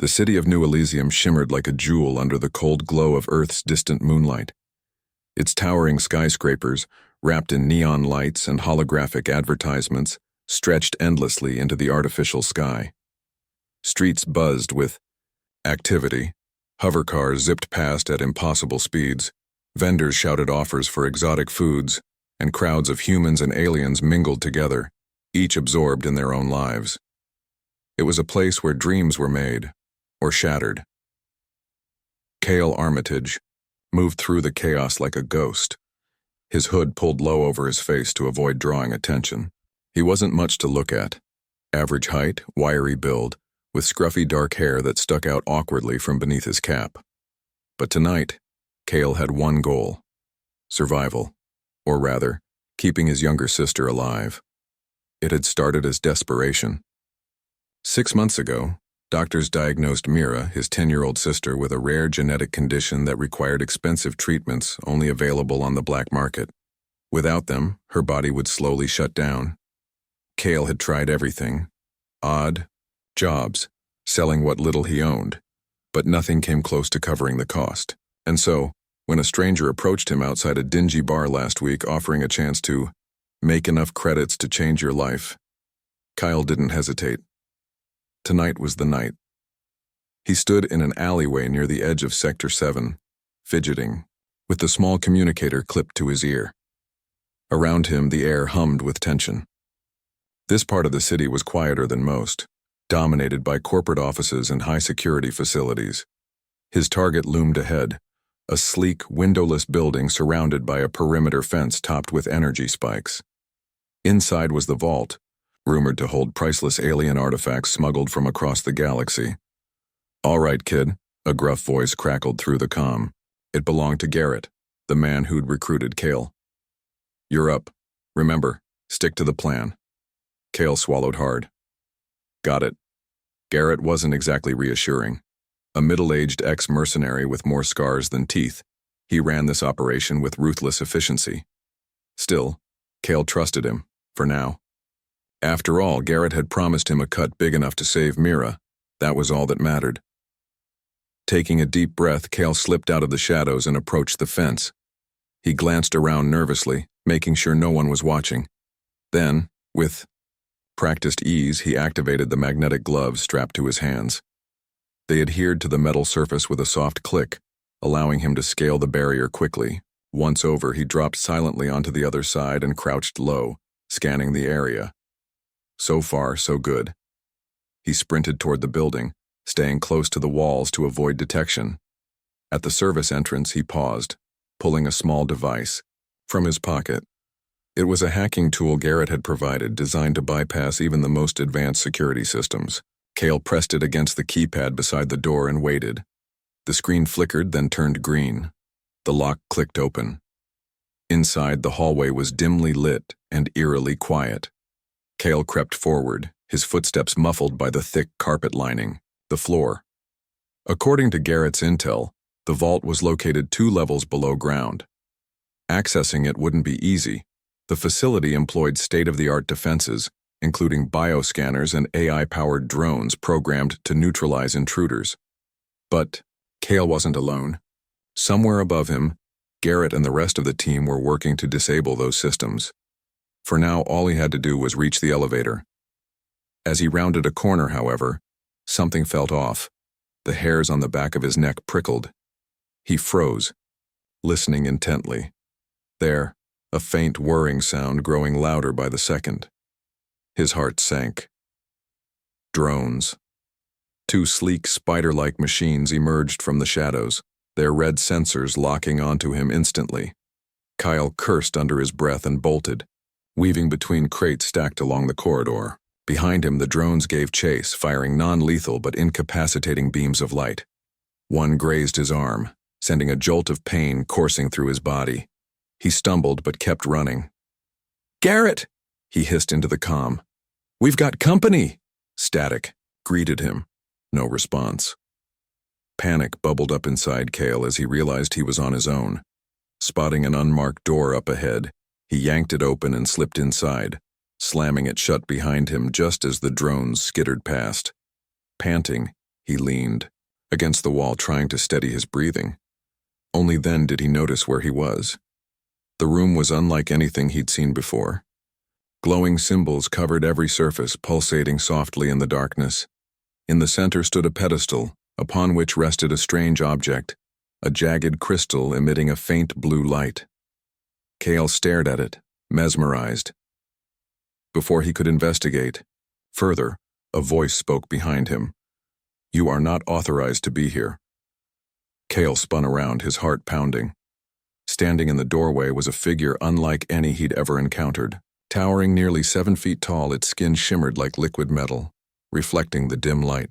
The city of New Elysium shimmered like a jewel under the cold glow of Earth's distant moonlight. Its towering skyscrapers, wrapped in neon lights and holographic advertisements, stretched endlessly into the artificial sky. Streets buzzed with activity. Hovercars zipped past at impossible speeds. Vendors shouted offers for exotic foods, and crowds of humans and aliens mingled together, each absorbed in their own lives. It was a place where dreams were made, or shattered. Cale Armitage moved through the chaos like a ghost, his hood pulled low over his face to avoid drawing attention. He wasn't much to look at. Average height, wiry build, with scruffy dark hair that stuck out awkwardly from beneath his cap. But tonight, Cale had one goal: survival, or rather, keeping his younger sister alive. It had started as desperation. 6 months ago, doctors diagnosed Mira, his 10-year-old sister, with a rare genetic condition that required expensive treatments only available on the black market. Without them, her body would slowly shut down. Cale had tried everything: odd jobs, selling what little he owned, but nothing came close to covering the cost. And so, when a stranger approached him outside a dingy bar last week offering a chance to make enough credits to change your life, Cale didn't hesitate. Tonight was the night. He stood in an alleyway near the edge of Sector 7, fidgeting, with the small communicator clipped to his ear. Around him, the air hummed with tension. This part of the city was quieter than most, dominated by corporate offices and high-security facilities. His target loomed ahead, a sleek, windowless building surrounded by a perimeter fence topped with energy spikes. Inside was the vault, rumored to hold priceless alien artifacts smuggled from across the galaxy. "All right, kid," a gruff voice crackled through the comm. It belonged to Garrett, the man who'd recruited Cale. "You're up. Remember, stick to the plan." Cale swallowed hard. Got it. Garrett wasn't exactly reassuring. A middle-aged ex-mercenary with more scars than teeth, he ran this operation with ruthless efficiency. Still, Cale trusted him, for now. After all, Garrett had promised him a cut big enough to save Mira. That was all that mattered. Taking a deep breath, Cale slipped out of the shadows and approached the fence. He glanced around nervously, making sure no one was watching. Then, with practiced ease, he activated the magnetic gloves strapped to his hands. They adhered to the metal surface with a soft click, allowing him to scale the barrier quickly. Once over, he dropped silently onto the other side and crouched low, scanning the area. So far, so good. He sprinted toward the building, staying close to the walls to avoid detection. At the service entrance, he paused, pulling a small device from his pocket. It was a hacking tool Garrett had provided, designed to bypass even the most advanced security systems. Cale pressed it against the keypad beside the door and waited. The screen flickered, then turned green. The lock clicked open. Inside, the hallway was dimly lit and eerily quiet. Cale crept forward, his footsteps muffled by the thick carpet lining the floor. According to Garrett's intel, the vault was located 2 levels below ground. Accessing it wouldn't be easy. The facility employed state-of-the-art defenses, including bioscanners and AI-powered drones programmed to neutralize intruders. But Cale wasn't alone. Somewhere above him, Garrett and the rest of the team were working to disable those systems. For now, all he had to do was reach the elevator. As he rounded a corner, however, something felt off. The hairs on the back of his neck prickled. He froze, listening intently. There, a faint whirring sound growing louder by the second. His heart sank. Drones. 2 sleek, spider-like machines emerged from the shadows, their red sensors locking onto him instantly. Cale cursed under his breath and bolted, weaving between crates stacked along the corridor. Behind him, the drones gave chase, firing non-lethal but incapacitating beams of light. One grazed his arm, sending a jolt of pain coursing through his body. He stumbled but kept running. "Garrett!" he hissed into the comm. "We've got company!" Static greeted him. No response. Panic bubbled up inside Cale as he realized he was on his own. Spotting an unmarked door up ahead, he yanked it open and slipped inside, slamming it shut behind him just as the drones skittered past. Panting, He leaned against the wall, trying to steady his breathing. Only then did he notice where he was. The room was unlike anything he'd seen before. Glowing symbols covered every surface, pulsating softly in the darkness. In the center stood a pedestal, upon which rested a strange object, a jagged crystal emitting a faint blue light. Cale stared at it, mesmerized. Before he could investigate further, a voice spoke behind him. "You are not authorized to be here." Cale spun around, his heart pounding. Standing in the doorway was a figure unlike any he'd ever encountered. Towering nearly 7 feet tall, its skin shimmered like liquid metal, reflecting the dim light.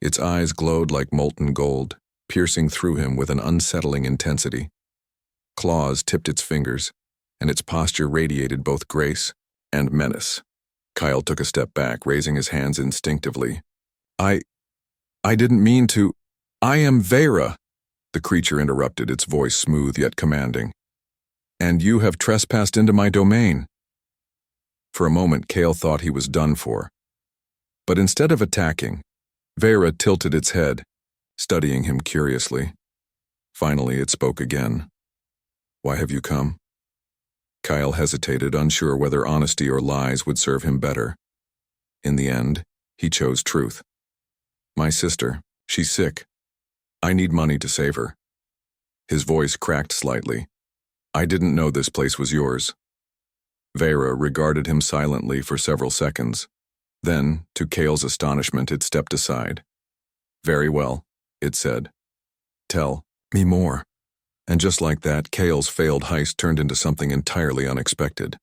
Its eyes glowed like molten gold, piercing through him with an unsettling intensity. Claws tipped its fingers, and its posture radiated both grace and menace. Kyle took a step back, raising his hands instinctively. I didn't mean to. I am Vera," the creature interrupted, its voice smooth yet commanding. "And you have trespassed into my domain." For a moment, Cale thought he was done for. But instead of attacking, Vera tilted its head, studying him curiously. Finally, it spoke again. "Why have you come?" Kyle hesitated, unsure whether honesty or lies would serve him better. In the end, he chose truth. "My sister, she's sick. I need money to save her." His voice cracked slightly. "I didn't know this place was yours." Vera regarded him silently for several seconds. Then, to Cale's astonishment, it stepped aside. "Very well," it said. "Tell me more." And just like that, Cale's failed heist turned into something entirely unexpected.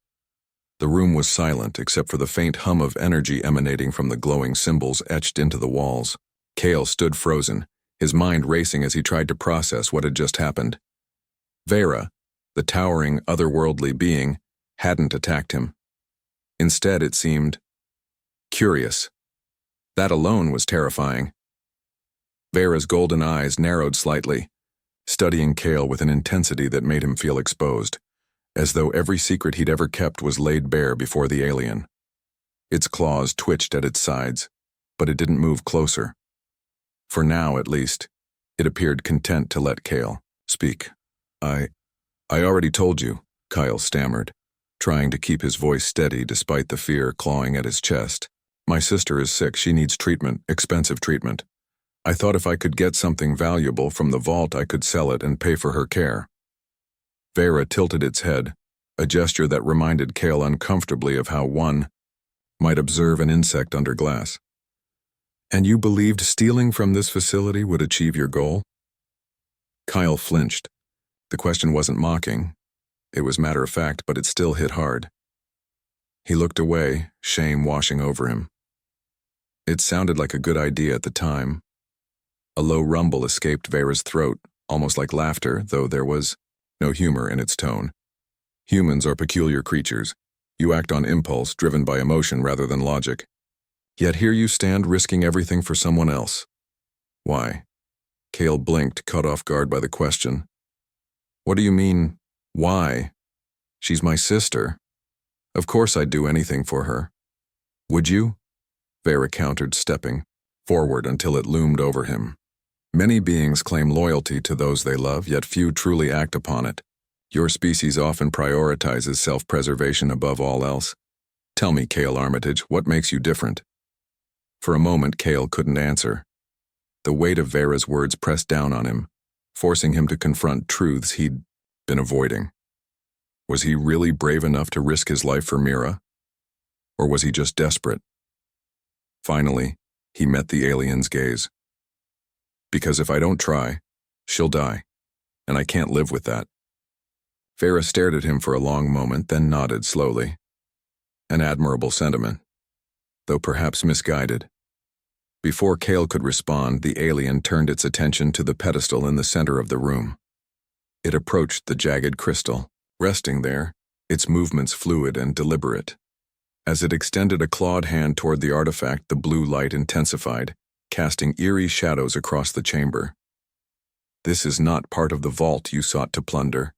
The room was silent except for the faint hum of energy emanating from the glowing symbols etched into the walls. Cale stood frozen, his mind racing as he tried to process what had just happened. Vera, the towering, otherworldly being, hadn't attacked him. Instead, it seemed curious. That alone was terrifying. Vera's golden eyes narrowed slightly, studying Cale with an intensity that made him feel exposed, as though every secret he'd ever kept was laid bare before the alien. Its claws twitched at its sides, but it didn't move closer. For now, at least, it appeared content to let Cale speak. I already told you," Kyle stammered, trying to keep his voice steady despite the fear clawing at his chest. "My sister is sick. She needs treatment, expensive treatment. I thought if I could get something valuable from the vault, I could sell it and pay for her care." Vera tilted its head, a gesture that reminded Cale uncomfortably of how one might observe an insect under glass. "And you believed stealing from this facility would achieve your goal?" Kyle flinched. The question wasn't mocking. It was matter of fact, but it still hit hard. He looked away, shame washing over him. It sounded like a good idea at the time. A low rumble escaped Vera's throat, almost like laughter, though there was no humor in its tone. "Humans are peculiar creatures. You act on impulse, driven by emotion rather than logic. Yet here you stand, risking everything for someone else. Why?" Cale blinked, caught off guard by the question. "What do you mean, why? She's my sister. Of course I'd do anything for her." "Would you?" Vera countered, stepping forward until it loomed over him. "Many beings claim loyalty to those they love, yet few truly act upon it. Your species often prioritizes self-preservation above all else. Tell me, Cale Armitage, what makes you different?" For a moment, Cale couldn't answer. The weight of Vera's words pressed down on him, forcing him to confront truths he'd been avoiding. Was he really brave enough to risk his life for Mira? Or was he just desperate? Finally, he met the alien's gaze. "Because if I don't try, she'll die, and I can't live with that." Vera stared at him for a long moment, then nodded slowly. An admirable sentiment, though perhaps misguided. Before Cale could respond, the alien turned its attention to the pedestal in the center of the room. It approached the jagged crystal, resting there, its movements fluid and deliberate. As it extended a clawed hand toward the artifact, the blue light intensified, casting eerie shadows across the chamber. "This is not part of the vault you sought to plunder,"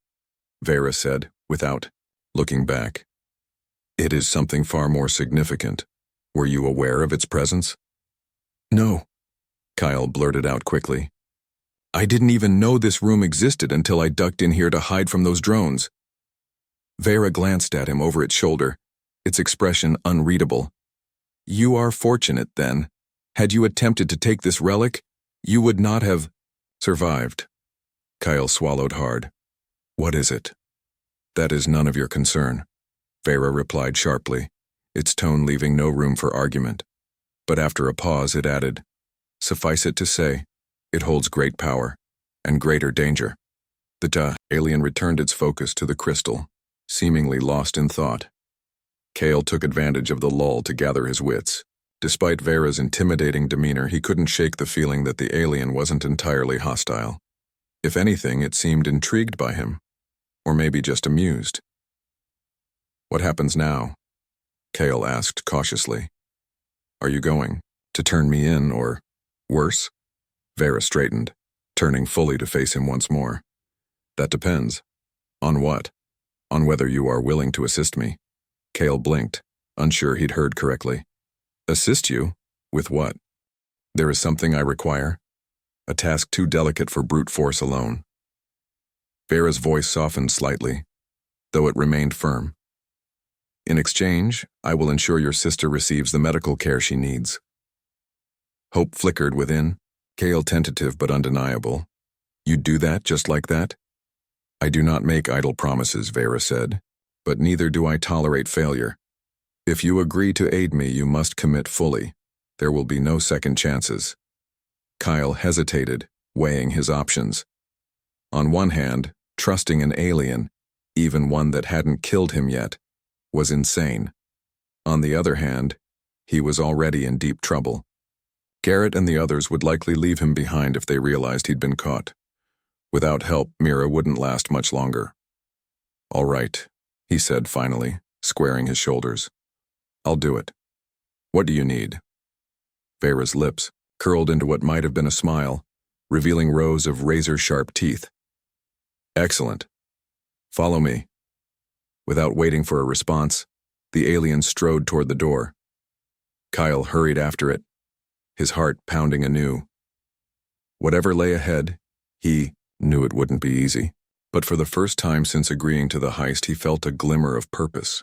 Vera said, without looking back. "It is something far more significant. Were you aware of its presence?" "No," Kyle blurted out quickly. I didn't even know this room existed until I ducked in here to hide from those drones. Vera glanced at him over its shoulder, its expression unreadable. You are fortunate, then. Had you attempted to take this relic, you would not have survived. Kyle swallowed hard. What is it? That is none of your concern, Vera replied sharply, its tone leaving no room for argument. But after a pause it added, suffice it to say, it holds great power, and greater danger. The alien returned its focus to the crystal, seemingly lost in thought. Kale took advantage of the lull to gather his wits. Despite Vera's intimidating demeanor, he couldn't shake the feeling that the alien wasn't entirely hostile. If anything, it seemed intrigued by him, or maybe just amused. What happens now? Kale asked cautiously. Are you going to turn me in, or worse? Vera straightened, turning fully to face him once more. That depends. On what? On whether you are willing to assist me. Kale blinked, unsure he'd heard correctly. Assist you? With what? There is something I require. A task too delicate for brute force alone. Vera's voice softened slightly, though it remained firm. In exchange, I will ensure your sister receives the medical care she needs. Hope flickered within, Kale tentative but undeniable. You'd do that just like that? I do not make idle promises, Vera said, but neither do I tolerate failure. If you agree to aid me, you must commit fully. There will be no second chances. Kyle hesitated, weighing his options. On one hand, trusting an alien, even one that hadn't killed him yet, was insane. On the other hand, he was already in deep trouble. Garrett and the others would likely leave him behind if they realized he'd been caught. Without help, Mira wouldn't last much longer. All right, he said finally, squaring his shoulders. I'll do it. What do you need? Vera's lips curled into what might have been a smile, revealing rows of razor-sharp teeth. Excellent. Follow me. Without waiting for a response, the alien strode toward the door. Kyle hurried after it, his heart pounding anew. Whatever lay ahead, he knew it wouldn't be easy. But for the first time since agreeing to the heist, he felt a glimmer of purpose.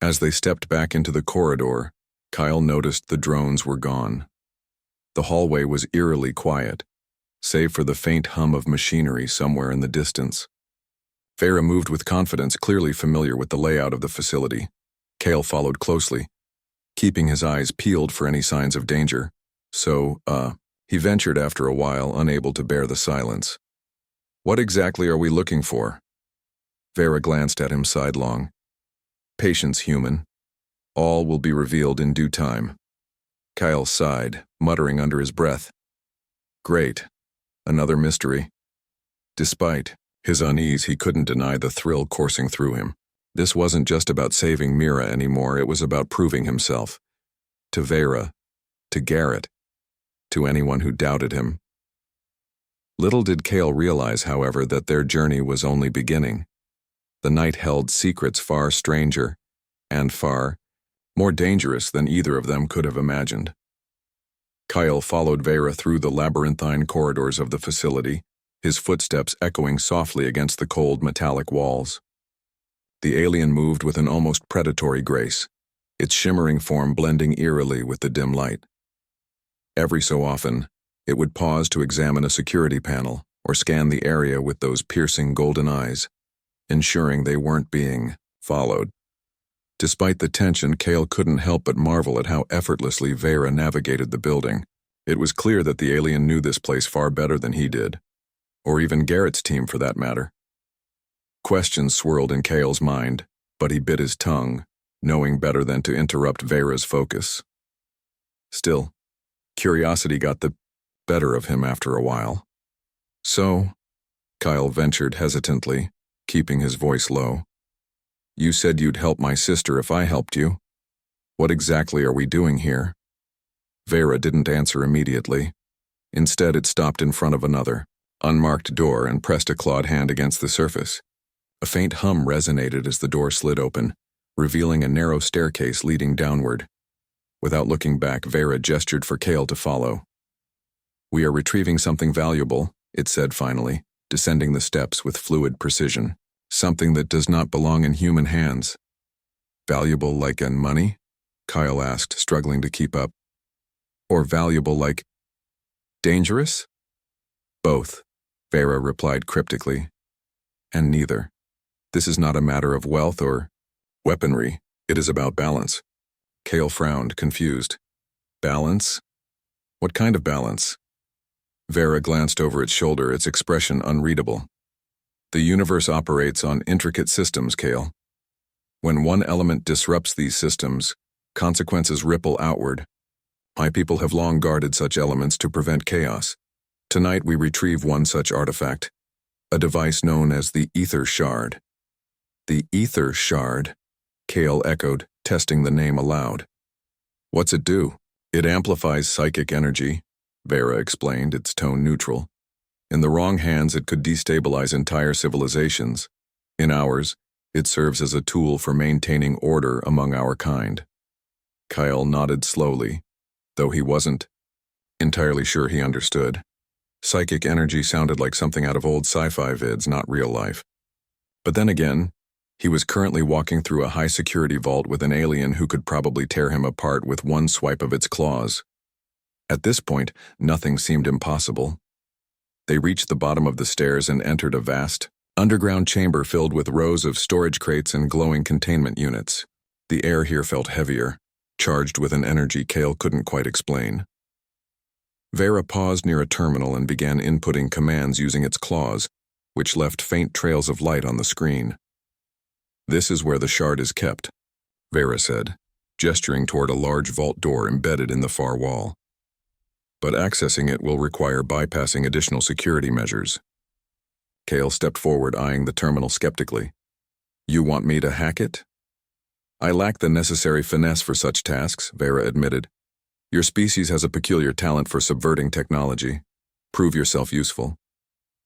As they stepped back into the corridor, Kyle noticed the drones were gone. The hallway was eerily quiet, save for the faint hum of machinery somewhere in the distance. Vera moved with confidence, clearly familiar with the layout of the facility. Kale followed closely, keeping his eyes peeled for any signs of danger. So, he ventured after a while, unable to bear the silence. What exactly are we looking for? Vera glanced at him sidelong. Patience, human. All will be revealed in due time. Kyle sighed, muttering under his breath. Great. Another mystery. Despite his unease, he couldn't deny the thrill coursing through him. This wasn't just about saving Mira anymore, it was about proving himself. To Vera, to Garrett, to anyone who doubted him. Little did Kale realize, however, that their journey was only beginning. The night held secrets far stranger, and far more dangerous than either of them could have imagined. Kyle followed Vera through the labyrinthine corridors of the facility, his footsteps echoing softly against the cold metallic walls. The alien moved with an almost predatory grace, its shimmering form blending eerily with the dim light. Every so often, it would pause to examine a security panel or scan the area with those piercing golden eyes, ensuring they weren't being followed. Despite the tension, Kale couldn't help but marvel at how effortlessly Vera navigated the building. It was clear that the alien knew this place far better than he did, or even Garrett's team for that matter. Questions swirled in Kale's mind, but he bit his tongue, knowing better than to interrupt Vera's focus. Still, curiosity got the better of him after a while. So, Kyle ventured hesitantly, keeping his voice low. You said you'd help my sister if I helped you. What exactly are we doing here? Vera didn't answer immediately. Instead, it stopped in front of another, unmarked door and pressed a clawed hand against the surface. A faint hum resonated as the door slid open, revealing a narrow staircase leading downward. Without looking back, Vera gestured for Kale to follow. "We are retrieving something valuable," it said finally, descending the steps with fluid precision. "Something that does not belong in human hands." "Valuable like in money?" Kyle asked, struggling to keep up. "Or valuable like dangerous?" "Both," Vera replied cryptically. "And neither. This is not a matter of wealth or weaponry. It is about balance." Kale frowned, confused. "Balance? What kind of balance?" Vera glanced over its shoulder, its expression unreadable. "The universe operates on intricate systems, Kale. When one element disrupts these systems, consequences ripple outward. My people have long guarded such elements to prevent chaos. Tonight we retrieve one such artifact, a device known as the Ether Shard." "The Ether Shard?" Kale echoed, testing the name aloud. "What's it do?" "It amplifies psychic energy," Vera explained, its tone neutral. "In the wrong hands, it could destabilize entire civilizations. In ours, it serves as a tool for maintaining order among our kind." Kyle nodded slowly, though he wasn't entirely sure he understood. Psychic energy sounded like something out of old sci-fi vids, not real life. But then again, he was currently walking through a high-security vault with an alien who could probably tear him apart with one swipe of its claws. At this point, nothing seemed impossible. They reached the bottom of the stairs and entered a vast, underground chamber filled with rows of storage crates and glowing containment units. The air here felt heavier, charged with an energy Kale couldn't quite explain. Vera paused near a terminal and began inputting commands using its claws, which left faint trails of light on the screen. "This is where the shard is kept," Vera said, gesturing toward a large vault door embedded in the far wall. "But accessing it will require bypassing additional security measures." Kale stepped forward, eyeing the terminal skeptically. "You want me to hack it?" "I lack the necessary finesse for such tasks," Vera admitted. "Your species has a peculiar talent for subverting technology. Prove yourself useful."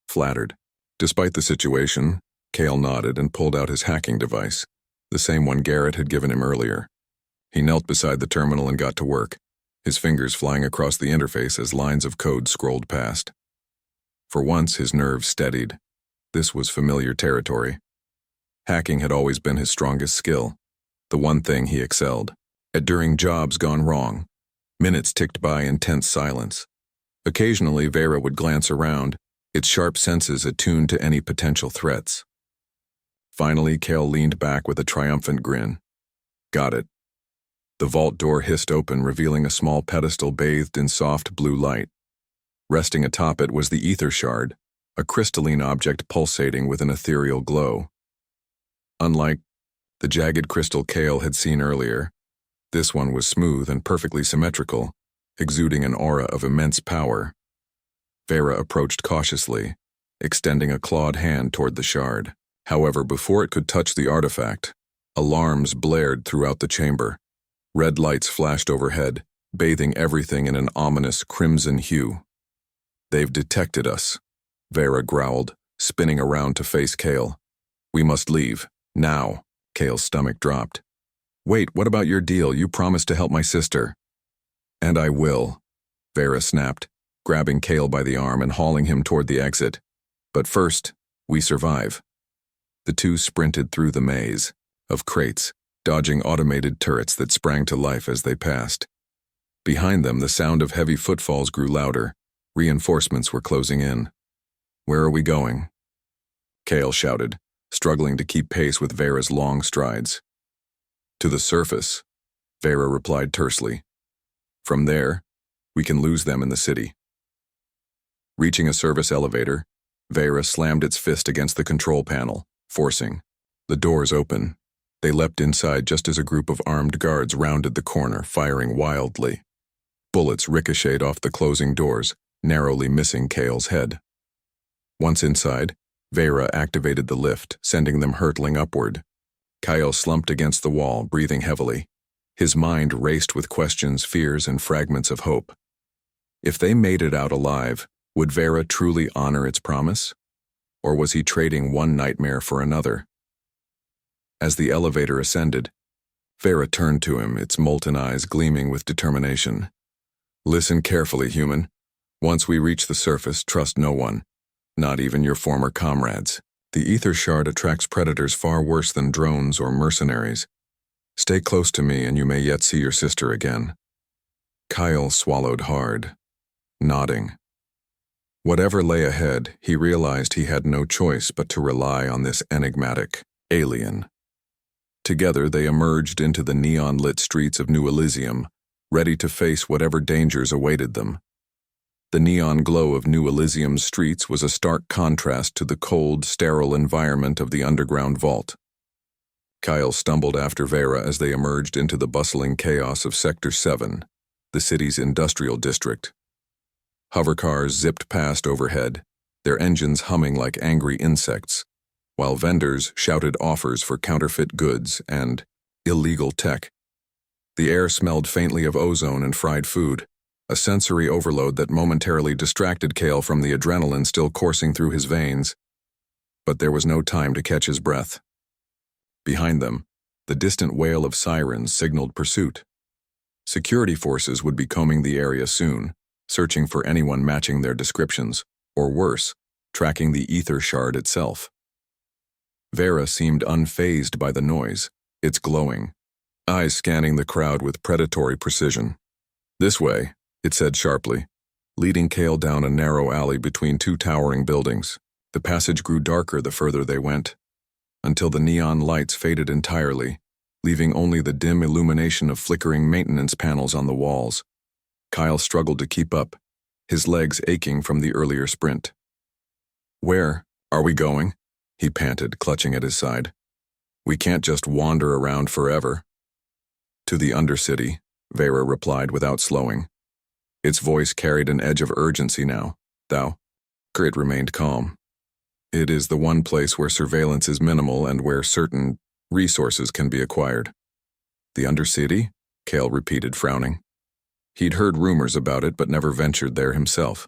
"Flattered." Despite the situation, Kale nodded and pulled out his hacking device, the same one Garrett had given him earlier. He knelt beside the terminal and got to work, his fingers flying across the interface as lines of code scrolled past. For once, his nerves steadied. This was familiar territory. Hacking had always been his strongest skill, the one thing he excelled at during jobs gone wrong. Minutes ticked by in tense silence. Occasionally, Vera would glance around, its sharp senses attuned to any potential threats. Finally, Kale leaned back with a triumphant grin. "Got it." The vault door hissed open, revealing a small pedestal bathed in soft blue light. Resting atop it was the Ether Shard, a crystalline object pulsating with an ethereal glow. Unlike the jagged crystal Kale had seen earlier, this one was smooth and perfectly symmetrical, exuding an aura of immense power. Vera approached cautiously, extending a clawed hand toward the shard. However, before it could touch the artifact, alarms blared throughout the chamber. Red lights flashed overhead, bathing everything in an ominous crimson hue. "They've detected us," Vera growled, spinning around to face Kale. "We must leave, now." Kale's stomach dropped. "Wait, what about your deal? You promised to help my sister." "And I will," Vera snapped, grabbing Kale by the arm and hauling him toward the exit. "But first, we survive." The two sprinted through the maze of crates, dodging automated turrets that sprang to life as they passed. Behind them, the sound of heavy footfalls grew louder. Reinforcements were closing in. "Where are we going?" Kale shouted, struggling to keep pace with Vera's long strides. "To the surface," Vera replied tersely. "From there, we can lose them in the city." Reaching a service elevator, Vera slammed its fist against the control panel, forcing the doors open. They leapt inside just as a group of armed guards rounded the corner, firing wildly. Bullets ricocheted off the closing doors, narrowly missing Kale's head. Once inside, Vera activated the lift, sending them hurtling upward. Kyle slumped against the wall, breathing heavily. His mind raced with questions, fears, and fragments of hope. If they made it out alive, would Vera truly honor its promise? Or was he trading one nightmare for another? As the elevator ascended, Vera turned to him, its molten eyes gleaming with determination. "Listen carefully, human. Once we reach the surface, trust no one, not even your former comrades. The ether shard attracts predators far worse than drones or mercenaries. Stay close to me and you may yet see your sister again. Kyle swallowed hard, nodding. Whatever lay ahead, he realized he had no choice but to rely on this enigmatic alien. Together they emerged into the neon-lit streets of New Elysium, ready to face whatever dangers awaited them. The neon glow of New Elysium's streets was a stark contrast to the cold, sterile environment of the underground vault. Kyle stumbled after Vera as they emerged into the bustling chaos of Sector 7, the city's industrial district. Hovercars zipped past overhead, their engines humming like angry insects, while vendors shouted offers for counterfeit goods and illegal tech. The air smelled faintly of ozone and fried food, a sensory overload that momentarily distracted Kale from the adrenaline still coursing through his veins. But there was no time to catch his breath. Behind them, the distant wail of sirens signaled pursuit. Security forces would be combing the area soon, searching for anyone matching their descriptions, or worse, tracking the ether shard itself. Vera seemed unfazed by the noise, its glowing, eyes scanning the crowd with predatory precision. "This way," it said sharply, leading Kale down a narrow alley between two towering buildings. The passage grew darker the further they went, until the neon lights faded entirely, leaving only the dim illumination of flickering maintenance panels on the walls. Kyle struggled to keep up, his legs aching from the earlier sprint. "Where are we going?" he panted, clutching at his side. "We can't just wander around forever." "To the Undercity," Vera replied without slowing. Its voice carried an edge of urgency now, though it remained calm. "It is the one place where surveillance is minimal and where certain resources can be acquired." "The Undercity?" Kale repeated, frowning. He'd heard rumors about it but never ventured there himself.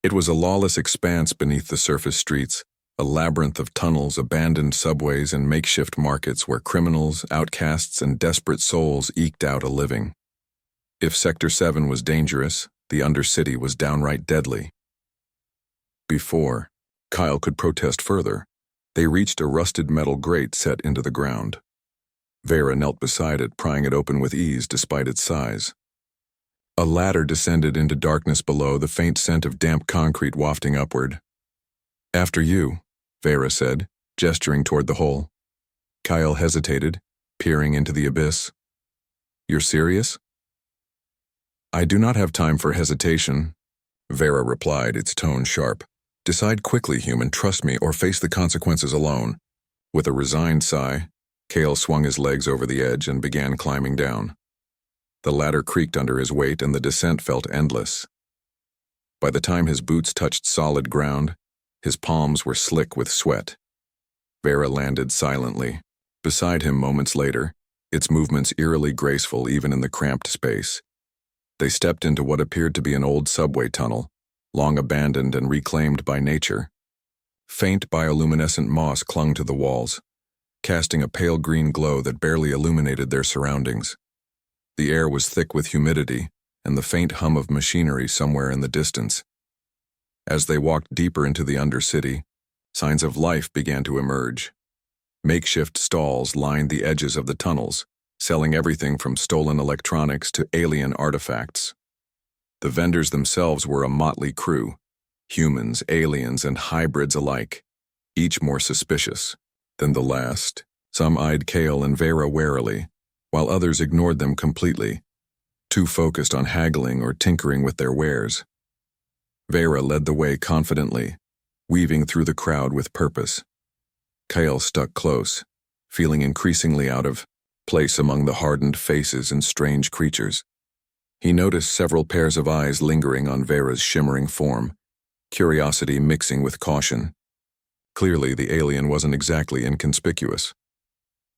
It was a lawless expanse beneath the surface streets, a labyrinth of tunnels, abandoned subways, and makeshift markets where criminals, outcasts, and desperate souls eked out a living. If Sector 7 was dangerous, the Undercity was downright deadly. Before Kyle could protest further, they reached a rusted metal grate set into the ground. Vera knelt beside it, prying it open with ease despite its size. A ladder descended into darkness below, the faint scent of damp concrete wafting upward. "After you," Vera said, gesturing toward the hole. Kyle hesitated, peering into the abyss. "You're serious?" "I do not have time for hesitation," Vera replied, its tone sharp. "Decide quickly, human, trust me, or face the consequences alone." With a resigned sigh, Kale swung his legs over the edge and began climbing down. The ladder creaked under his weight and the descent felt endless. By the time his boots touched solid ground, his palms were slick with sweat. Vera landed silently. Beside him moments later, its movements eerily graceful even in the cramped space. They stepped into what appeared to be an old subway tunnel, long abandoned and reclaimed by nature. Faint bioluminescent moss clung to the walls, casting a pale green glow that barely illuminated their surroundings. The air was thick with humidity and the faint hum of machinery somewhere in the distance. As they walked deeper into the Undercity, signs of life began to emerge. Makeshift stalls lined the edges of the tunnels, selling everything from stolen electronics to alien artifacts. The vendors themselves were a motley crew, humans, aliens, and hybrids alike, each more suspicious than the last. Some eyed Kale and Vera warily, while others ignored them completely, too focused on haggling or tinkering with their wares. Vera led the way confidently, weaving through the crowd with purpose. Kale stuck close, feeling increasingly out of place among the hardened faces and strange creatures. He noticed several pairs of eyes lingering on Vera's shimmering form, curiosity mixing with caution. Clearly, the alien wasn't exactly inconspicuous.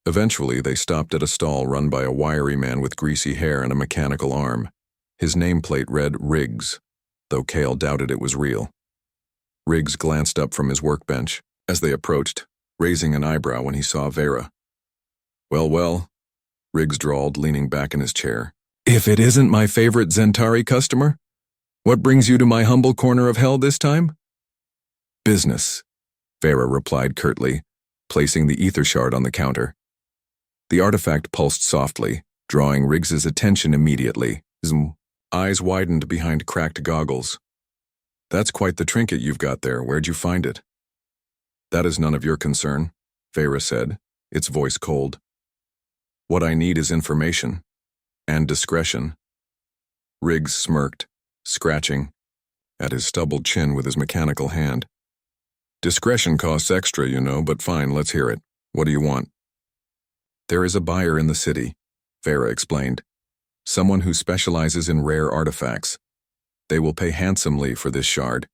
Eventually, they stopped at a stall run by a wiry man with greasy hair and a mechanical arm. His nameplate read Riggs, though Kale doubted it was real. Riggs glanced up from his workbench as they approached, raising an eyebrow when he saw Vera. Well, Riggs drawled, leaning back in his chair. "If it isn't my favorite Zentari customer? What brings you to my humble corner of hell this time? Business, Vera replied curtly, placing the ether shard on the counter. The artifact pulsed softly, drawing Riggs's attention immediately. His eyes widened behind cracked goggles. That's quite the trinket you've got there. Where'd you find it? That is none of your concern, Vera said, its voice cold. What I need is information. And discretion. Riggs smirked, scratching at his stubbled chin with his mechanical hand. Discretion costs extra, you know, but fine, let's hear it. What do you want? There is a buyer in the city, Vera explained. Someone who specializes in rare artifacts. They will pay handsomely for this shard,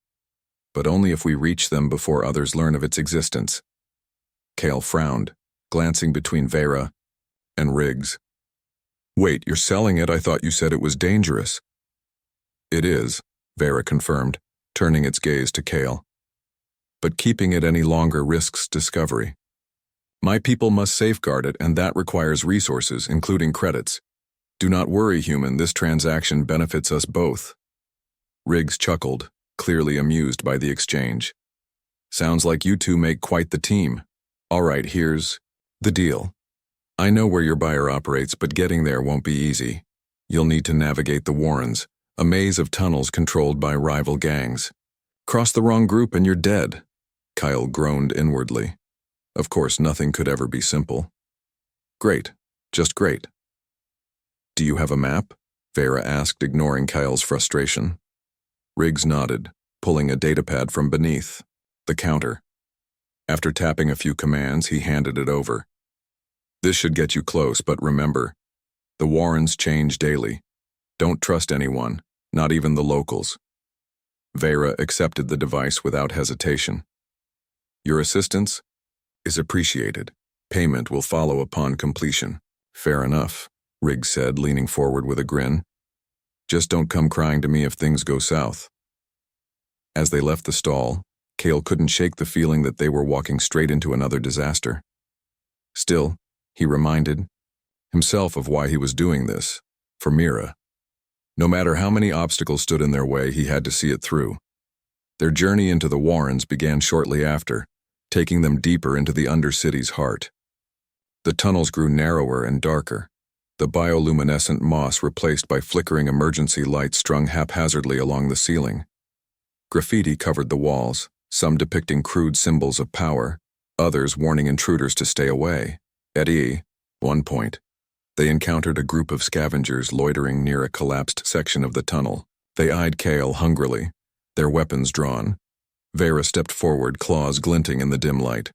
but only if we reach them before others learn of its existence. Cale frowned, glancing between Vera and Riggs. Wait, you're selling it? I thought you said it was dangerous. It is, Vera confirmed, turning its gaze to Cale. But keeping it any longer risks discovery. My people must safeguard it, and that requires resources, including credits. Do not worry, human, this transaction benefits us both. Riggs chuckled, clearly amused by the exchange. Sounds like you two make quite the team. All right, here's the deal. I know where your buyer operates, but getting there won't be easy. You'll need to navigate the Warrens, a maze of tunnels controlled by rival gangs. Cross the wrong group and you're dead. Kyle groaned inwardly. Of course, nothing could ever be simple. Great, just great. Do you have a map? Vera asked, ignoring Kyle's frustration. Riggs nodded, pulling a datapad from beneath the counter. After tapping a few commands, he handed it over. This should get you close, but remember, the Warrens change daily. Don't trust anyone, not even the locals. Vera accepted the device without hesitation. Your assistance is appreciated. Payment will follow upon completion. Fair enough, Riggs said, leaning forward with a grin. Just don't come crying to me if things go south. As they left the stall, Cale couldn't shake the feeling that they were walking straight into another disaster. Still, he reminded himself of why he was doing this, for Mira. No matter how many obstacles stood in their way, he had to see it through. Their journey into the Warrens began shortly after, taking them deeper into the Undercity's heart. The tunnels grew narrower and darker, the bioluminescent moss replaced by flickering emergency lights strung haphazardly along the ceiling. Graffiti covered the walls, some depicting crude symbols of power, others warning intruders to stay away. At one point, they encountered a group of scavengers loitering near a collapsed section of the tunnel. They eyed Cale hungrily, their weapons drawn. Vera stepped forward, claws glinting in the dim light.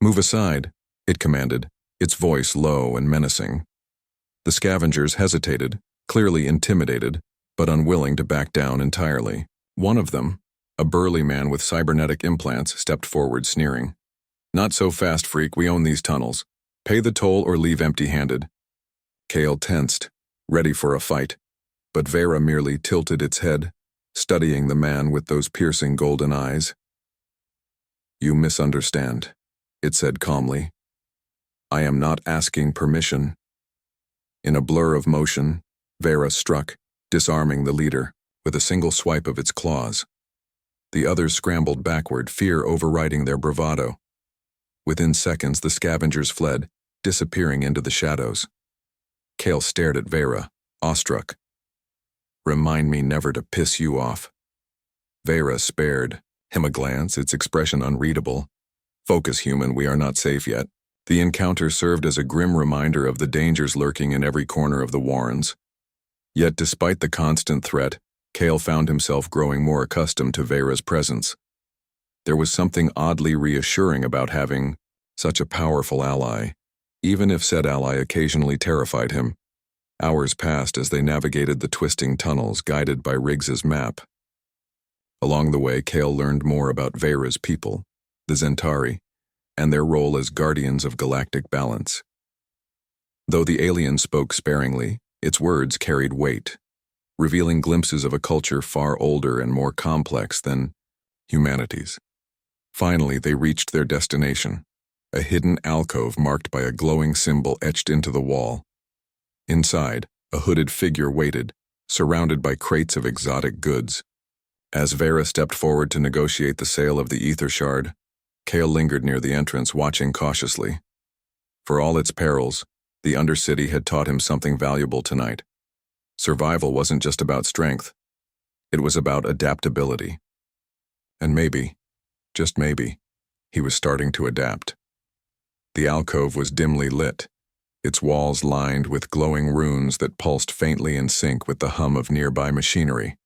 Move aside, it commanded, its voice low and menacing. The scavengers hesitated, clearly intimidated, but unwilling to back down entirely. One of them, a burly man with cybernetic implants, stepped forward, sneering. Not so fast, freak, we own these tunnels. Pay the toll or leave empty-handed. Cale tensed, ready for a fight, but Vera merely tilted its head, studying the man with those piercing golden eyes. You misunderstand, it said calmly. I am not asking permission. In a blur of motion, Vera struck, disarming the leader, with a single swipe of its claws. The others scrambled backward, fear overriding their bravado. Within seconds, the scavengers fled, disappearing into the shadows. Cale stared at Vera, awestruck. Remind me never to piss you off. Vera spared him a glance, its expression unreadable. Focus, human, we are not safe yet. The encounter served as a grim reminder of the dangers lurking in every corner of the Warrens. Yet despite the constant threat, Cale found himself growing more accustomed to Vera's presence. There was something oddly reassuring about having such a powerful ally, even if said ally occasionally terrified him. Hours passed as they navigated the twisting tunnels, guided by Riggs's map. Along the way, Cale learned more about Vera's people, the Zentari, and their role as guardians of galactic balance. Though the alien spoke sparingly, its words carried weight, revealing glimpses of a culture far older and more complex than humanity's. Finally, they reached their destination, a hidden alcove marked by a glowing symbol etched into the wall. Inside, a hooded figure waited, surrounded by crates of exotic goods. As Vera stepped forward to negotiate the sale of the ether shard, Kale lingered near the entrance, watching cautiously. For all its perils, the Undercity had taught him something valuable tonight. Survival wasn't just about strength. It was about adaptability. And maybe, just maybe, he was starting to adapt. The alcove was dimly lit, its walls lined with glowing runes that pulsed faintly in sync with the hum of nearby machinery.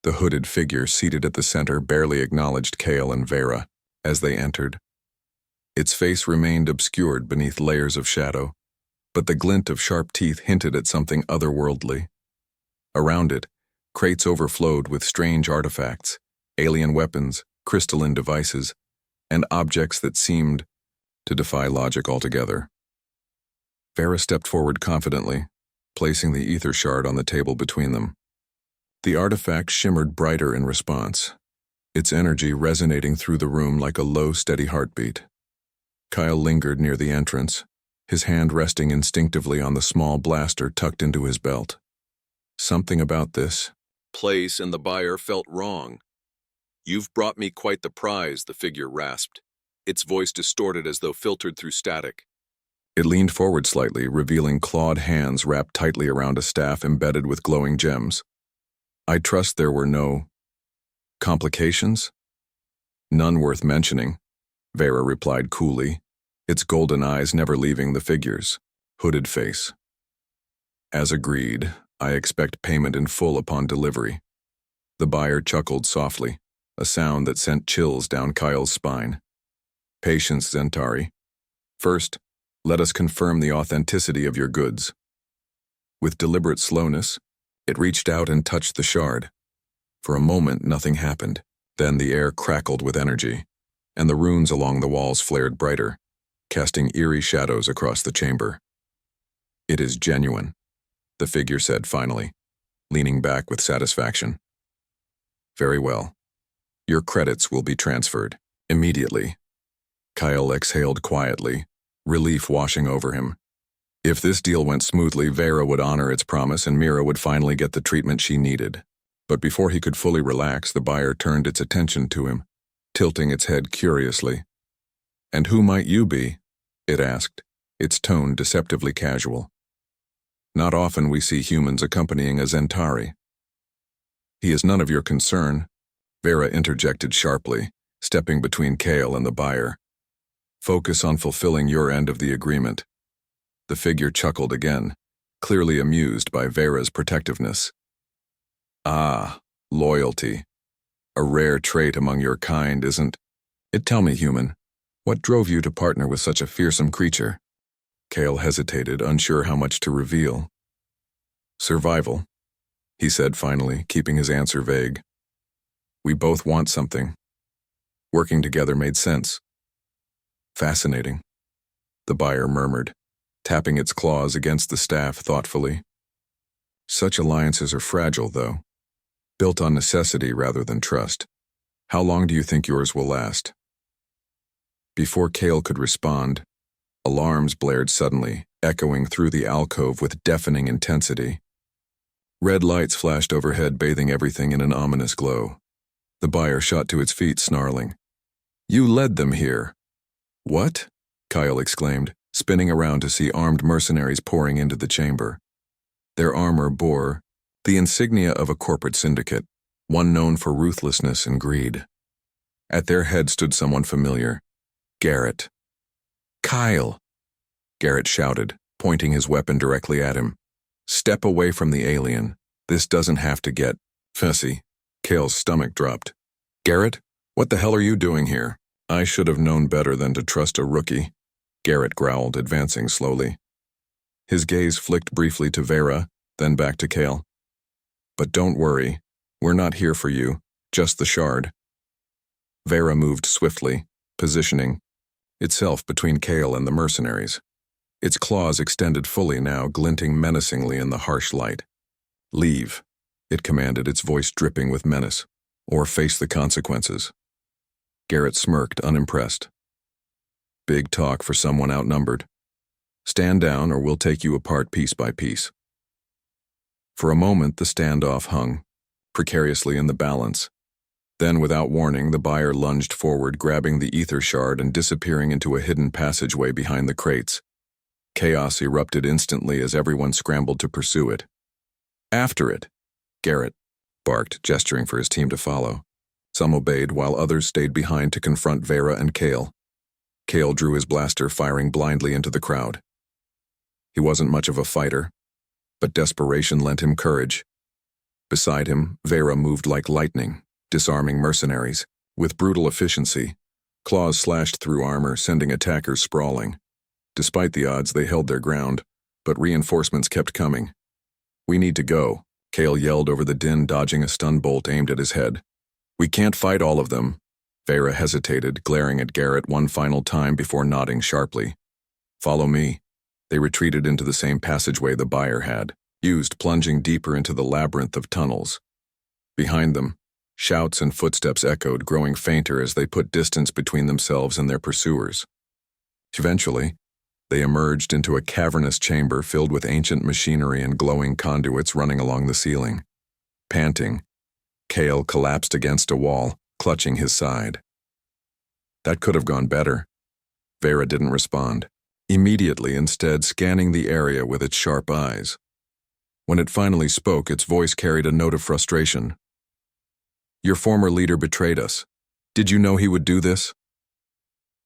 The hooded figure seated at the center barely acknowledged Kale and Vera as they entered. Its face remained obscured beneath layers of shadow, but the glint of sharp teeth hinted at something otherworldly. Around it, crates overflowed with strange artifacts, alien weapons, crystalline devices, and objects that seemed to defy logic altogether. Vera stepped forward confidently, placing the ether shard on the table between them. The artifact shimmered brighter in response, its energy resonating through the room like a low, steady heartbeat. Kyle lingered near the entrance, his hand resting instinctively on the small blaster tucked into his belt. Something about this place and the buyer felt wrong. "You've brought me quite the prize," the figure rasped, its voice distorted as though filtered through static. It leaned forward slightly, revealing clawed hands wrapped tightly around a staff embedded with glowing gems. "I trust there were no complications?" "None worth mentioning," Vera replied coolly, its golden eyes never leaving the figure's hooded face. "As agreed, I expect payment in full upon delivery." The buyer chuckled softly, a sound that sent chills down Kyle's spine. "Patience, Zentari. First, let us confirm the authenticity of your goods." With deliberate slowness, it reached out and touched the shard. For a moment, nothing happened. Then the air crackled with energy, and the runes along the walls flared brighter, casting eerie shadows across the chamber. "It is genuine," the figure said finally, leaning back with satisfaction. "Very well. Your credits will be transferred immediately." Kyle exhaled quietly, relief washing over him. If this deal went smoothly, Vera would honor its promise and Mira would finally get the treatment she needed. But before he could fully relax, the buyer turned its attention to him, tilting its head curiously. "And who might you be?" it asked, its tone deceptively casual. "Not often we see humans accompanying a Zentari." "He is none of your concern," Vera interjected sharply, stepping between Kale and the buyer. "Focus on fulfilling your end of the agreement." The figure chuckled again, clearly amused by Vera's protectiveness. "Ah, loyalty. A rare trait among your kind, isn't it? Tell me, human, what drove you to partner with such a fearsome creature?" Kale hesitated, unsure how much to reveal. "Survival," he said finally, keeping his answer vague. "We both want something. Working together made sense." "Fascinating," the buyer murmured, tapping its claws against the staff thoughtfully. "Such alliances are fragile, though, built on necessity rather than trust. How long do you think yours will last?" Before Kale could respond, alarms blared suddenly, echoing through the alcove with deafening intensity. Red lights flashed overhead, bathing everything in an ominous glow. The buyer shot to its feet, snarling. "You led them here." "What?" Kyle exclaimed, spinning around to see armed mercenaries pouring into the chamber. Their armor bore the insignia of a corporate syndicate, one known for ruthlessness and greed. At their head stood someone familiar, Garrett. "Kyle!" Garrett shouted, pointing his weapon directly at him. "Step away from the alien. This doesn't have to get fussy." Kale's stomach dropped. "Garrett, what the hell are you doing here?" "I should have known better than to trust a rookie," Garrett growled, advancing slowly. His gaze flicked briefly to Vera, then back to Kale. "But don't worry, we're not here for you, just the shard." Vera moved swiftly, positioning itself between Kale and the mercenaries. Its claws extended fully now, glinting menacingly in the harsh light. "Leave," it commanded, its voice dripping with menace, "or face the consequences." Garrett smirked, unimpressed. "Big talk for someone outnumbered. Stand down or we'll take you apart piece by piece." For a moment, the standoff hung precariously in the balance. Then, without warning, the buyer lunged forward, grabbing the ether shard and disappearing into a hidden passageway behind the crates. Chaos erupted instantly as everyone scrambled to pursue it. "After it!" Garrett barked, gesturing for his team to follow. Some obeyed, while others stayed behind to confront Vera and Kale. Kale drew his blaster, firing blindly into the crowd. He wasn't much of a fighter, but desperation lent him courage. Beside him, Vera moved like lightning, disarming mercenaries. With brutal efficiency, claws slashed through armor, sending attackers sprawling. Despite the odds, they held their ground, but reinforcements kept coming. "We need to go," Kale yelled over the din, dodging a stun bolt aimed at his head. "We can't fight all of them." Vera hesitated, glaring at Garrett one final time before nodding sharply. "Follow me." They retreated into the same passageway the buyer had used, plunging deeper into the labyrinth of tunnels. Behind them, shouts and footsteps echoed, growing fainter as they put distance between themselves and their pursuers. Eventually, they emerged into a cavernous chamber filled with ancient machinery and glowing conduits running along the ceiling. Panting, Kale collapsed against a wall, clutching his side. That could have gone better. Vera didn't respond, immediately instead scanning the area with its sharp eyes. When it finally spoke, its voice carried a note of frustration. "Your former leader betrayed us. Did you know he would do this?"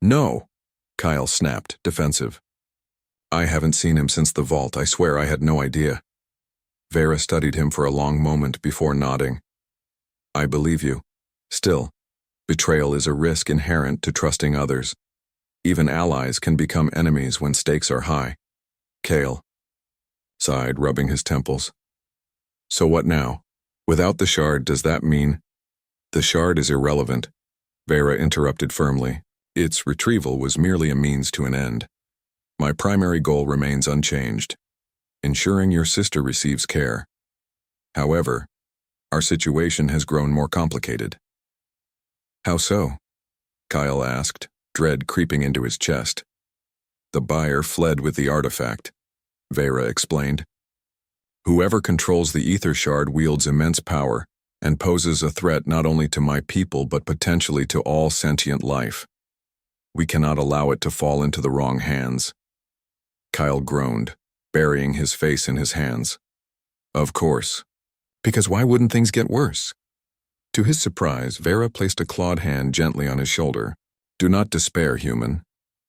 "No," Kyle snapped, defensive. "I haven't seen him since the vault. I swear I had no idea." Vera studied him for a long moment before nodding. "I believe you. Still, betrayal is a risk inherent to trusting others. Even allies can become enemies when stakes are high." Kale sighed, rubbing his temples. "So what now? Without the shard, does that mean—" "The shard is irrelevant," Vera interrupted firmly. "Its retrieval was merely a means to an end. My primary goal remains unchanged, ensuring your sister receives care. However, our situation has grown more complicated." "How so?" Kyle asked, dread creeping into his chest. "The buyer fled with the artifact," Vera explained. "Whoever controls the ether shard wields immense power and poses a threat not only to my people but potentially to all sentient life. We cannot allow it to fall into the wrong hands." Kyle groaned, burying his face in his hands. "Of course. Because why wouldn't things get worse?" To his surprise, Vera placed a clawed hand gently on his shoulder. "Do not despair, human.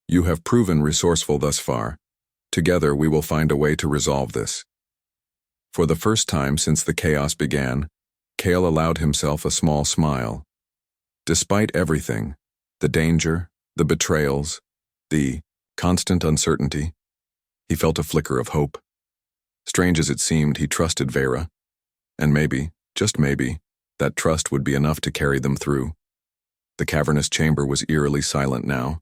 You have proven resourceful thus far. Together we will find a way to resolve this." For the first time since the chaos began, Kale allowed himself a small smile. Despite everything, the danger, the betrayals, the constant uncertainty, he felt a flicker of hope. Strange as it seemed, he trusted Vera, and maybe, just maybe, that trust would be enough to carry them through. The cavernous chamber was eerily silent now,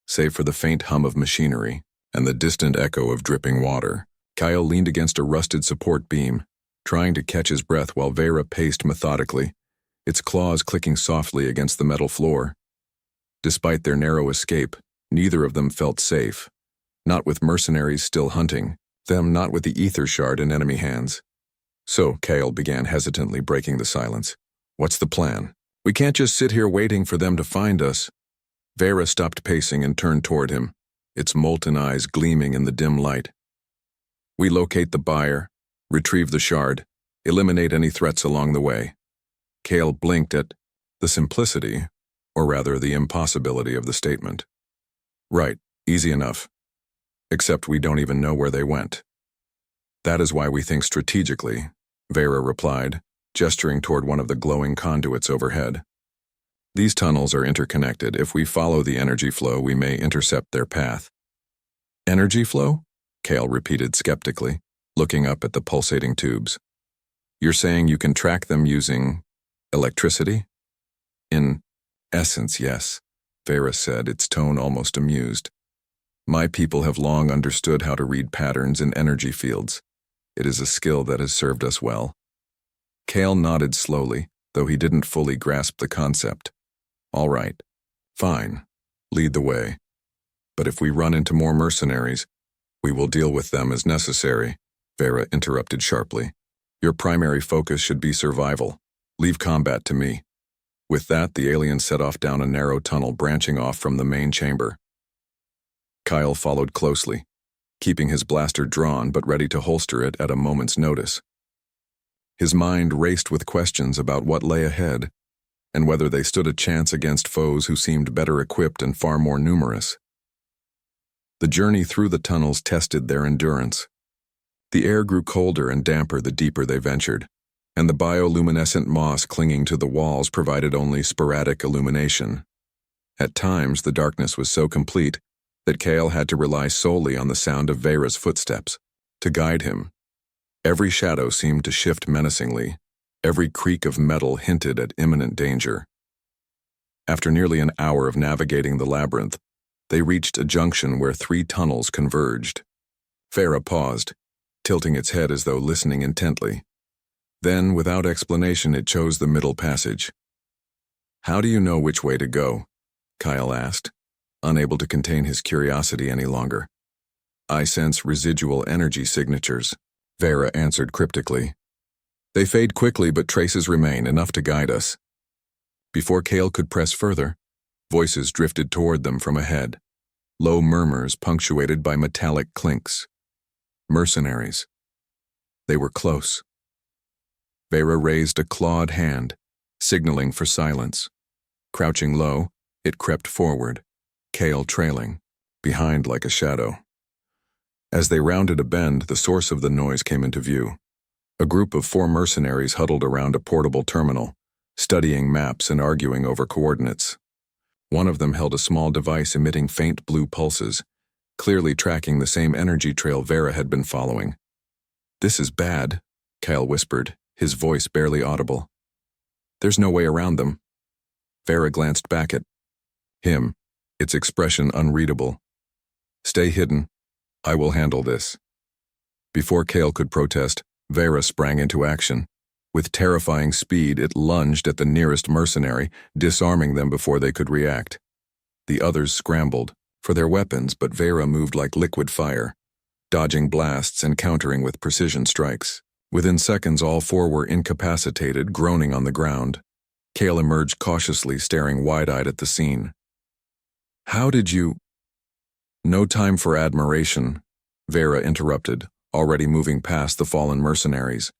save for the faint hum of machinery and the distant echo of dripping water. Kyle leaned against a rusted support beam, trying to catch his breath while Vera paced methodically, its claws clicking softly against the metal floor. Despite their narrow escape, neither of them felt safe. Not with mercenaries still hunting, them not with the ether shard in enemy hands. "So," Kale began hesitantly, breaking the silence, "what's the plan? We can't just sit here waiting for them to find us." Vera stopped pacing and turned toward him, its molten eyes gleaming in the dim light. "We locate the buyer, retrieve the shard, eliminate any threats along the way." Kale blinked at the simplicity, or rather the impossibility of the statement. "Right, easy enough. Except we don't even know where they went." "That is why we think strategically," Vera replied, gesturing toward one of the glowing conduits overhead. "These tunnels are interconnected. If we follow the energy flow, we may intercept their path." "Energy flow?" Kale repeated skeptically, looking up at the pulsating tubes. "You're saying you can track them using electricity?" "In essence, yes," Vera said, its tone almost amused. "My people have long understood how to read patterns in energy fields. It is a skill that has served us well." Kale nodded slowly, though he didn't fully grasp the concept. "All right. Fine. Lead the way. But if we run into more mercenaries, we will deal with them as necessary," Vera interrupted sharply. Your primary focus should be survival. Leave combat to me." With that, the alien set off down a narrow tunnel branching off from the main chamber. Kyle followed closely, keeping his blaster drawn but ready to holster it at a moment's notice. His mind raced with questions about what lay ahead, and whether they stood a chance against foes who seemed better equipped and far more numerous. The journey through the tunnels tested their endurance. The air grew colder and damper the deeper they ventured, and the bioluminescent moss clinging to the walls provided only sporadic illumination. At times, the darkness was so complete that Kale had to rely solely on the sound of Vera's footsteps to guide him. Every shadow seemed to shift menacingly. Every creak of metal hinted at imminent danger. After nearly an hour of navigating the labyrinth, they reached a junction where 3 tunnels converged. Vera paused, tilting its head as though listening intently. Then, without explanation, it chose the middle passage. "How do you know which way to go?" Kyle asked, unable to contain his curiosity any longer. "I sense residual energy signatures," Vera answered cryptically. "They fade quickly, but traces remain, enough to guide us." Before Kale could press further, voices drifted toward them from ahead, low murmurs punctuated by metallic clinks. Mercenaries. They were close. Vera raised a clawed hand, signaling for silence. Crouching low, it crept forward, Kale trailing, behind like a shadow. As they rounded a bend, the source of the noise came into view. A group of 4 mercenaries huddled around a portable terminal, studying maps and arguing over coordinates. One of them held a small device emitting faint blue pulses, clearly tracking the same energy trail Vera had been following. "This is bad," Kyle whispered, his voice barely audible. "There's no way around them." Vera glanced back at him, its expression unreadable. "Stay hidden. I will handle this." Before Kale could protest, Vera sprang into action. With terrifying speed, it lunged at the nearest mercenary, disarming them before they could react. The others scrambled for their weapons, but Vera moved like liquid fire, dodging blasts and countering with precision strikes. Within seconds, all 4 were incapacitated, groaning on the ground. Kale emerged cautiously, staring wide-eyed at the scene. "How did you—" "No time for admiration," Vera interrupted, already moving past the fallen mercenaries.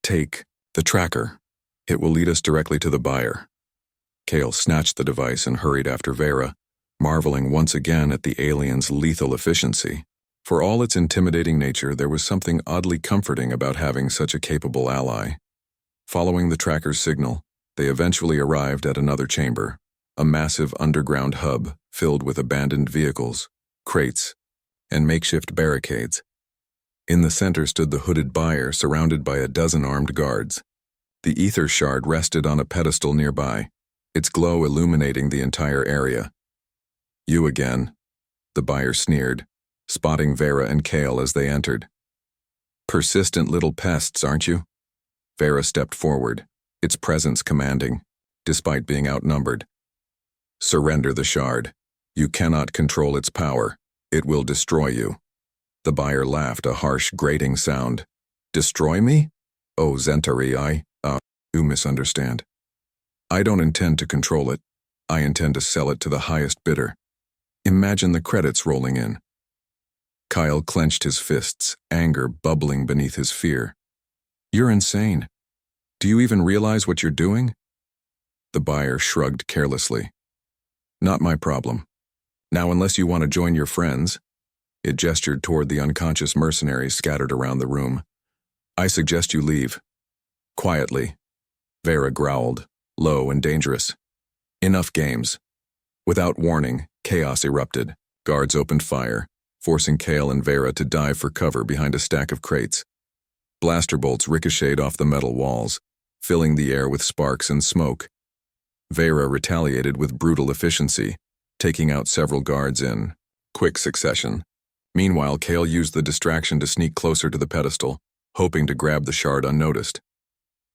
"Take the tracker. It will lead us directly to the buyer." Kale snatched the device and hurried after Vera, marveling once again at the alien's lethal efficiency. For all its intimidating nature, there was something oddly comforting about having such a capable ally. Following the tracker's signal, they eventually arrived at another chamber, a massive underground hub filled with abandoned vehicles, crates, and makeshift barricades. In the center stood the hooded buyer, surrounded by a dozen armed guards. The ether shard rested on a pedestal nearby, its glow illuminating the entire area. "You again," the buyer sneered, spotting Vera and Kale as they entered. "Persistent little pests, aren't you?" Vera stepped forward, its presence commanding, despite being outnumbered. "Surrender the shard. You cannot control its power. It will destroy you." The buyer laughed, a harsh, grating sound. "Destroy me? Oh, Zentari, you misunderstand. I don't intend to control it. I intend to sell it to the highest bidder. Imagine the credits rolling in." Kyle clenched his fists, anger bubbling beneath his fear. "You're insane. Do you even realize what you're doing?" The buyer shrugged carelessly. "Not my problem. Now, unless you want to join your friends," it gestured toward the unconscious mercenaries scattered around the room, "I suggest you leave." "Quietly," Vera growled, low and dangerous. "Enough games." Without warning, chaos erupted. Guards opened fire, forcing Kale and Vera to dive for cover behind a stack of crates. Blaster bolts ricocheted off the metal walls, filling the air with sparks and smoke. Vera retaliated with brutal efficiency, taking out several guards in quick succession. Meanwhile, Kale used the distraction to sneak closer to the pedestal, hoping to grab the shard unnoticed.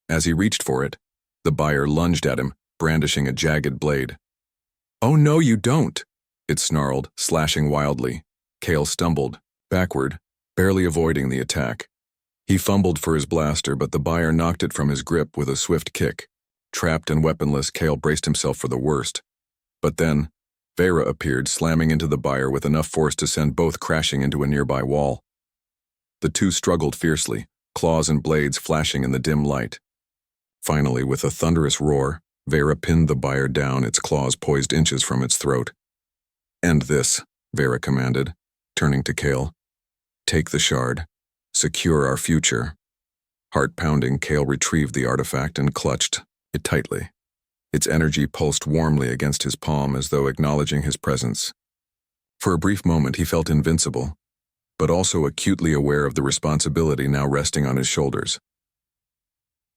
As he reached for it, the buyer lunged at him, brandishing a jagged blade. "Oh no, you don't!" it snarled, slashing wildly. Kale stumbled, backward, barely avoiding the attack. He fumbled for his blaster, but the buyer knocked it from his grip with a swift kick. Trapped and weaponless, Kale braced himself for the worst. But then, Vera appeared, slamming into the buyer with enough force to send both crashing into a nearby wall. The two struggled fiercely, claws and blades flashing in the dim light. Finally, with a thunderous roar, Vera pinned the buyer down, its claws poised inches from its throat. "End this," Vera commanded, turning to Kale. "Take the shard. Secure our future." Heart-pounding, Kale retrieved the artifact and clutched it tightly. Its energy pulsed warmly against his palm as though acknowledging his presence. For a brief moment he felt invincible, but also acutely aware of the responsibility now resting on his shoulders.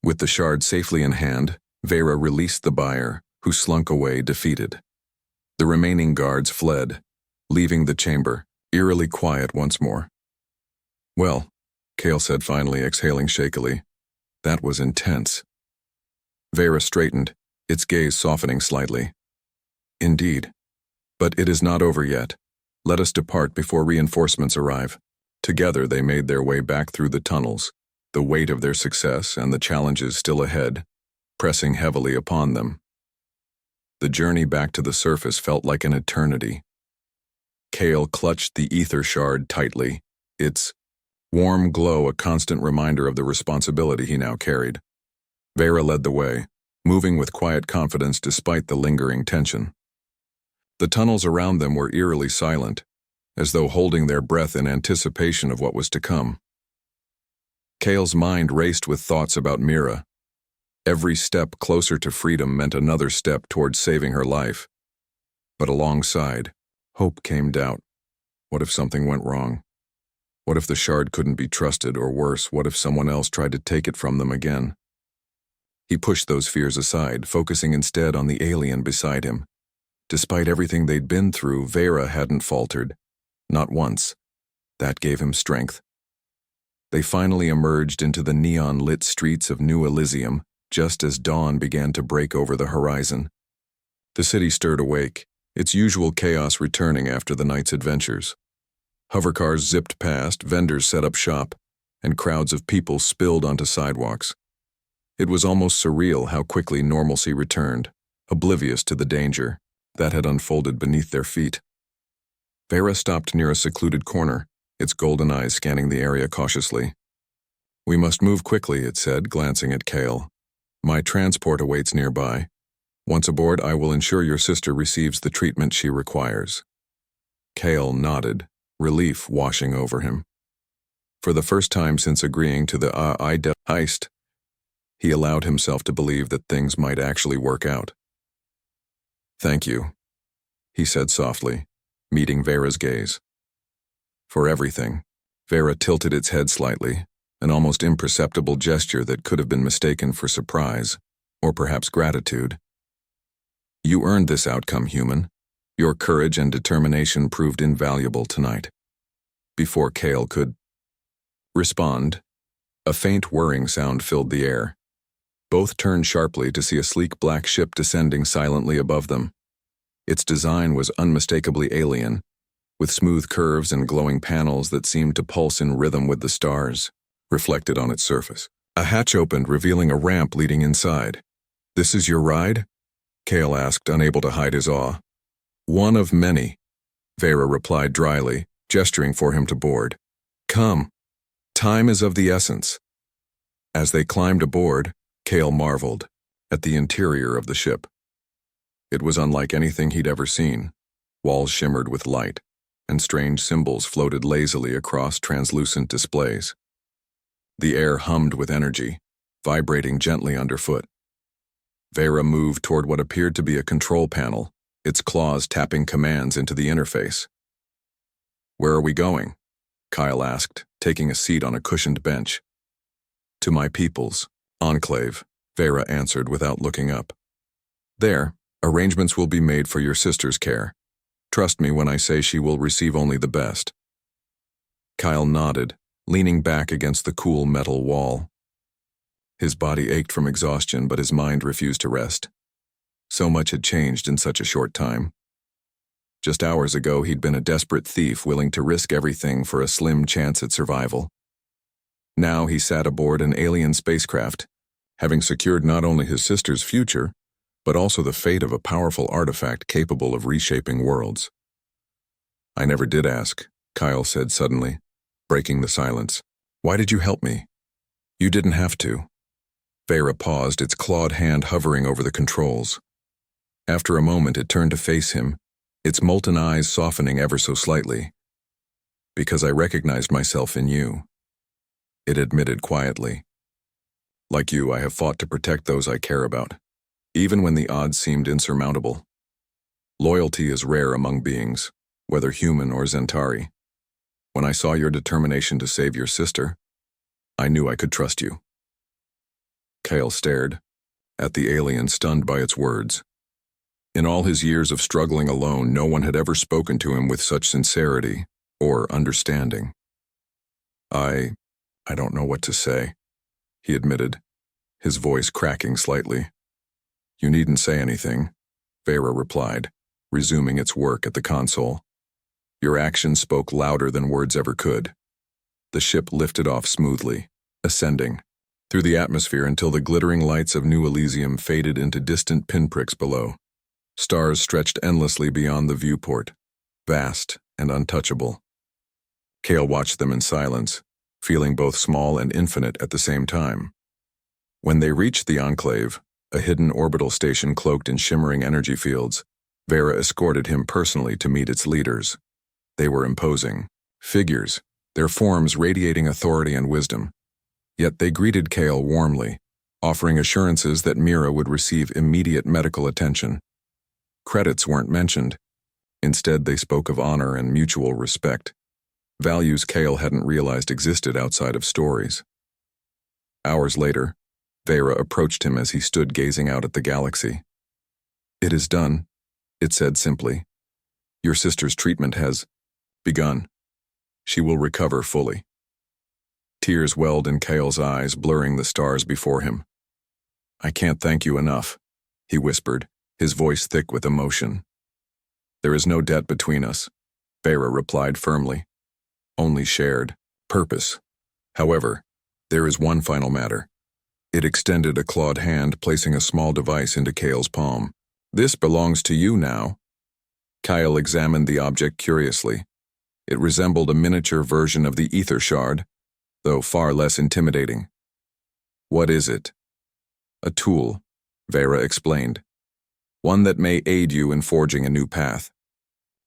With the shard safely in hand, Vera released the buyer, who slunk away defeated. The remaining guards fled, leaving the chamber, eerily quiet once more. "Well," Kale said finally, exhaling shakily, "that was intense." Vera straightened, its gaze softening slightly. "Indeed. But it is not over yet. Let us depart before reinforcements arrive." Together they made their way back through the tunnels, the weight of their success and the challenges still ahead, pressing heavily upon them. The journey back to the surface felt like an eternity. Kale clutched the ether shard tightly, its warm glow a constant reminder of the responsibility he now carried. Vera led the way, moving with quiet confidence despite the lingering tension. The tunnels around them were eerily silent, as though holding their breath in anticipation of what was to come. Kale's mind raced with thoughts about Mira. Every step closer to freedom meant another step towards saving her life. But alongside, hope came doubt. What if something went wrong? What if the shard couldn't be trusted, or worse, what if someone else tried to take it from them again? He pushed those fears aside, focusing instead on the alien beside him. Despite everything they'd been through, Vera hadn't faltered. Not once. That gave him strength. They finally emerged into the neon-lit streets of New Elysium, just as dawn began to break over the horizon. The city stirred awake, its usual chaos returning after the night's adventures. Hovercars zipped past, vendors set up shop, and crowds of people spilled onto sidewalks. It was almost surreal how quickly normalcy returned, oblivious to the danger that had unfolded beneath their feet. Vera stopped near a secluded corner, its golden eyes scanning the area cautiously. "We must move quickly," it said, glancing at Kale. "My transport awaits nearby. Once aboard, I will ensure your sister receives the treatment she requires." Kale nodded, relief washing over him. For the first time since agreeing to the Heist, he allowed himself to believe that things might actually work out. "Thank you," he said softly, meeting Vera's gaze. "For everything." Vera tilted its head slightly, an almost imperceptible gesture that could have been mistaken for surprise, or perhaps gratitude. "You earned this outcome, human. Your courage and determination proved invaluable tonight." Before Kale could respond, a faint whirring sound filled the air. Both turned sharply to see a sleek black ship descending silently above them. Its design was unmistakably alien, with smooth curves and glowing panels that seemed to pulse in rhythm with the stars reflected on its surface. A hatch opened, revealing a ramp leading inside. "This is your ride?" Kale asked, unable to hide his awe. "One of many," Vera replied dryly, gesturing for him to board. "Come. Time is of the essence." As they climbed aboard, Kale marveled at the interior of the ship. It was unlike anything he'd ever seen. Walls shimmered with light, and strange symbols floated lazily across translucent displays. The air hummed with energy, vibrating gently underfoot. Vera moved toward what appeared to be a control panel, its claws tapping commands into the interface. "Where are we going?" Kyle asked, taking a seat on a cushioned bench. "To my people's enclave," Vera answered without looking up. "There, arrangements will be made for your sister's care. Trust me when I say she will receive only the best." Kyle nodded, leaning back against the cool metal wall. His body ached from exhaustion, but his mind refused to rest. So much had changed in such a short time. Just hours ago, he'd been a desperate thief willing to risk everything for a slim chance at survival. Now he sat aboard an alien spacecraft, having secured not only his sister's future, but also the fate of a powerful artifact capable of reshaping worlds. "I never did ask," Kyle said suddenly, breaking the silence. "Why did you help me?" "You didn't have to." Vera paused, its clawed hand hovering over the controls. After a moment, it turned to face him, its molten eyes softening ever so slightly. "Because I recognized myself in you," it admitted quietly. "Like you, I have fought to protect those I care about, even when the odds seemed insurmountable. Loyalty is rare among beings, whether human or Zentari. When I saw your determination to save your sister, I knew I could trust you." Kale stared at the alien, stunned by its words. In all his years of struggling alone, no one had ever spoken to him with such sincerity or understanding. I don't know what to say," he admitted, his voice cracking slightly. "You needn't say anything," Vera replied, resuming its work at the console. "Your actions spoke louder than words ever could." The ship lifted off smoothly, ascending through the atmosphere until the glittering lights of New Elysium faded into distant pinpricks below. Stars stretched endlessly beyond the viewport, vast and untouchable. Kale watched them in silence, feeling both small and infinite at the same time. When they reached the Enclave, a hidden orbital station cloaked in shimmering energy fields, Vera escorted him personally to meet its leaders. They were imposing figures, their forms radiating authority and wisdom. Yet they greeted Kale warmly, offering assurances that Mira would receive immediate medical attention. Credits weren't mentioned. Instead, they spoke of honor and mutual respect, values Kale hadn't realized existed outside of stories. Hours later, Vera approached him as he stood gazing out at the galaxy. "It is done," it said simply. "Your sister's treatment has begun. She will recover fully." Tears welled in Kale's eyes, blurring the stars before him. "I can't thank you enough," he whispered, his voice thick with emotion. "There is no debt between us," Vera replied firmly. "Only shared purpose. However, there is one final matter." It extended a clawed hand, placing a small device into Kale's palm. "This belongs to you now." Kyle examined the object curiously. It resembled a miniature version of the ether shard, though far less intimidating. "What is it?" "A tool," Vera explained. "One that may aid you in forging a new path.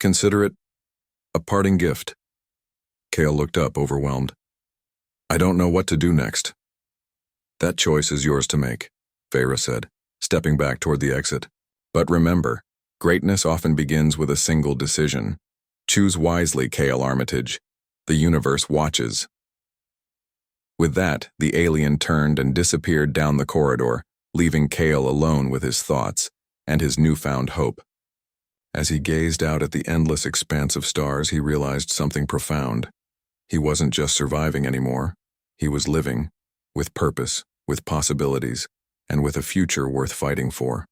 Consider it a parting gift." Kale looked up, overwhelmed. "I don't know what to do next." "That choice is yours to make," Vera said, stepping back toward the exit. "But remember, greatness often begins with a single decision. Choose wisely, Kale Armitage. The universe watches." With that, the alien turned and disappeared down the corridor, leaving Kale alone with his thoughts and his newfound hope. As he gazed out at the endless expanse of stars, he realized something profound. He wasn't just surviving anymore. He was living, with purpose, with possibilities, and with a future worth fighting for.